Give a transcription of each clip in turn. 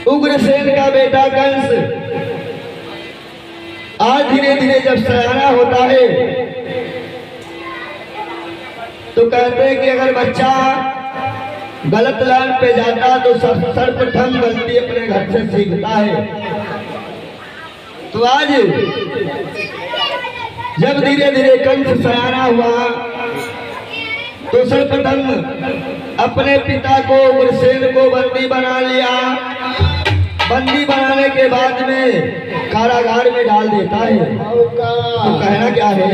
उग्रसेन का बेटा कंस आज धीरे धीरे जब सयाना होता है तो कहते हैं कि अगर बच्चा गलत लाइन पे जाता तो सर्वप्रथम गलती अपने घर से सीखता है। तो आज जब धीरे धीरे कंस सयाना हुआ तो सर्वप्रथम अपने पिता को उग्रसेन को बंदी बना लिया। बंदी बनाने के बाद में कारागार में डाल देता है। तो कहना क्या है?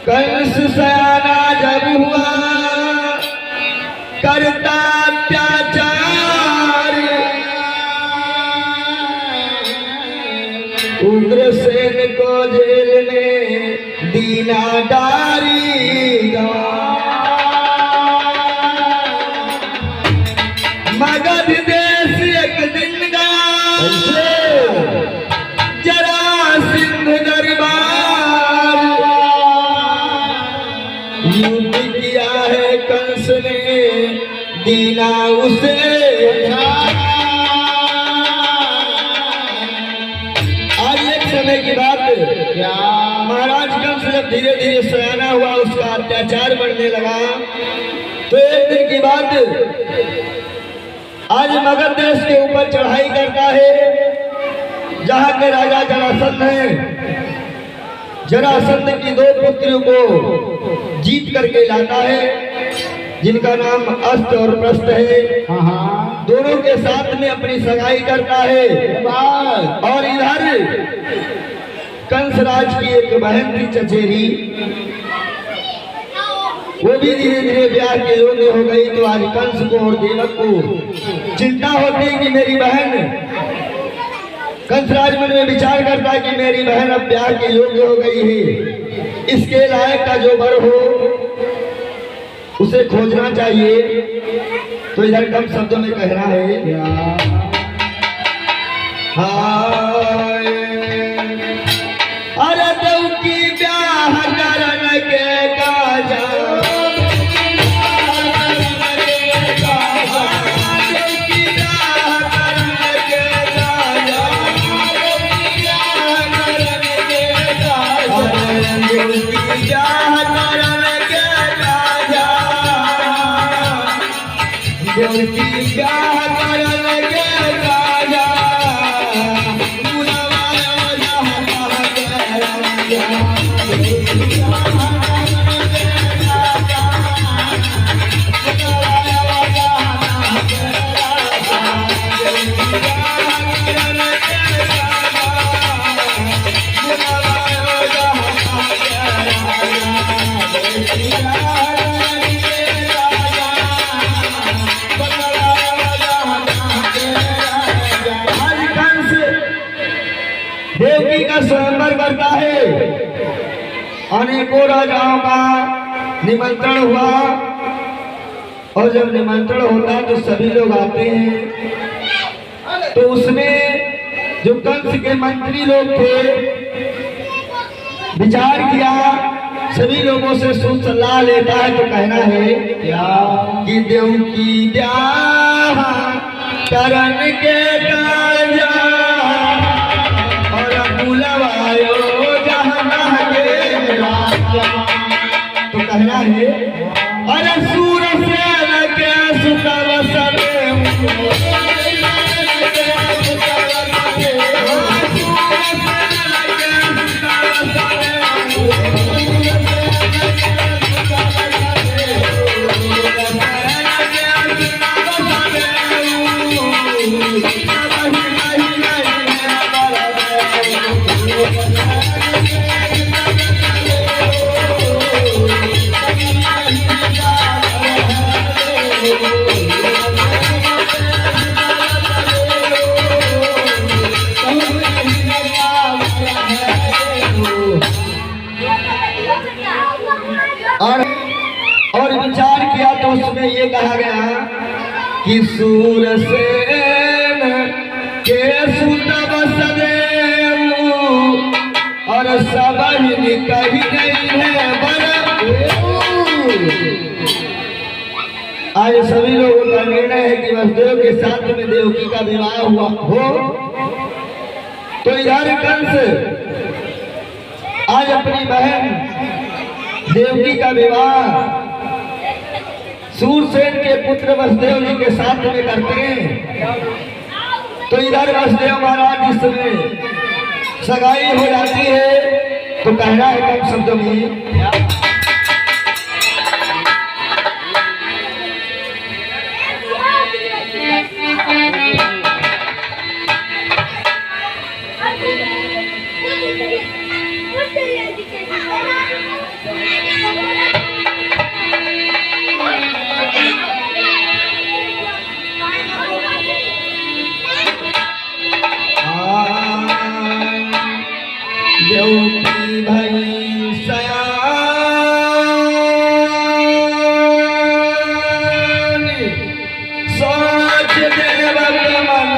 कंस सयाना जब हुआ करता अत्याचार, उग्रसेन को जेल में दीना डारी मगध देश एक दिन गया जरासिंध दरबार, युद्ध किया है कंस ने दीना उसे। आज एक समय की बात, महाराज कंस जब धीरे धीरे सयाना हुआ उसका अत्याचार बढ़ने लगा तो एक दिन की बात आज मगध देश के ऊपर चढ़ाई करता है जहां के राजा जरासंध हैं। जरासंध की दो पुत्रों को जीत करके लाता है जिनका नाम अस्त और प्रस्थ है। दोनों के साथ में अपनी सगाई करता है। और इधर कंसराज की एक बहन थी चचेरी, वो भी धीरे धीरे ब्याह के योग्य हो गई। तो आज कंस को और देवक को चिंता होती है कि मेरी बहन, कंसराज मन में विचार करता है कि मेरी बहन अब ब्याह के योग्य हो गई है, इसके लायक का जो वर हो उसे खोजना चाहिए। तो इधर कम शब्दों में कहना है, हाय अरे देव की ब्याह करन के काजा, देवकी का स्वयंवर करता है। अनेकों राजाओं का निमंत्रण हुआ और जब निमंत्रण होता तो सभी लोग आते हैं। तो उसमें जो कंस के मंत्री लोग थे विचार किया, सभी लोगों से सुन सलाह लेता है। तो कहना है कि देवकी ब्याह करन के काजा तो कहना है, अरे सूरसेन के सुतवसन और विचार किया तो उसमें ये कहा गया कि सूरसेन के सुतव सदेव और सब कही नहीं है बर आज सभी लोगों का निर्णय है कि वसुदेव के साथ में देवकी का विवाह हुआ हो। तो इधर कंस आज अपनी बहन देवकी का विवाह सूरसेन के पुत्र वसुदेव जी के साथ में करते हैं। तो इधर वसुदेव महाराज इस समय सगाई हो जाती है। तो कहना है कम शब्दों में, देवकी भई सयानी सोच देव मन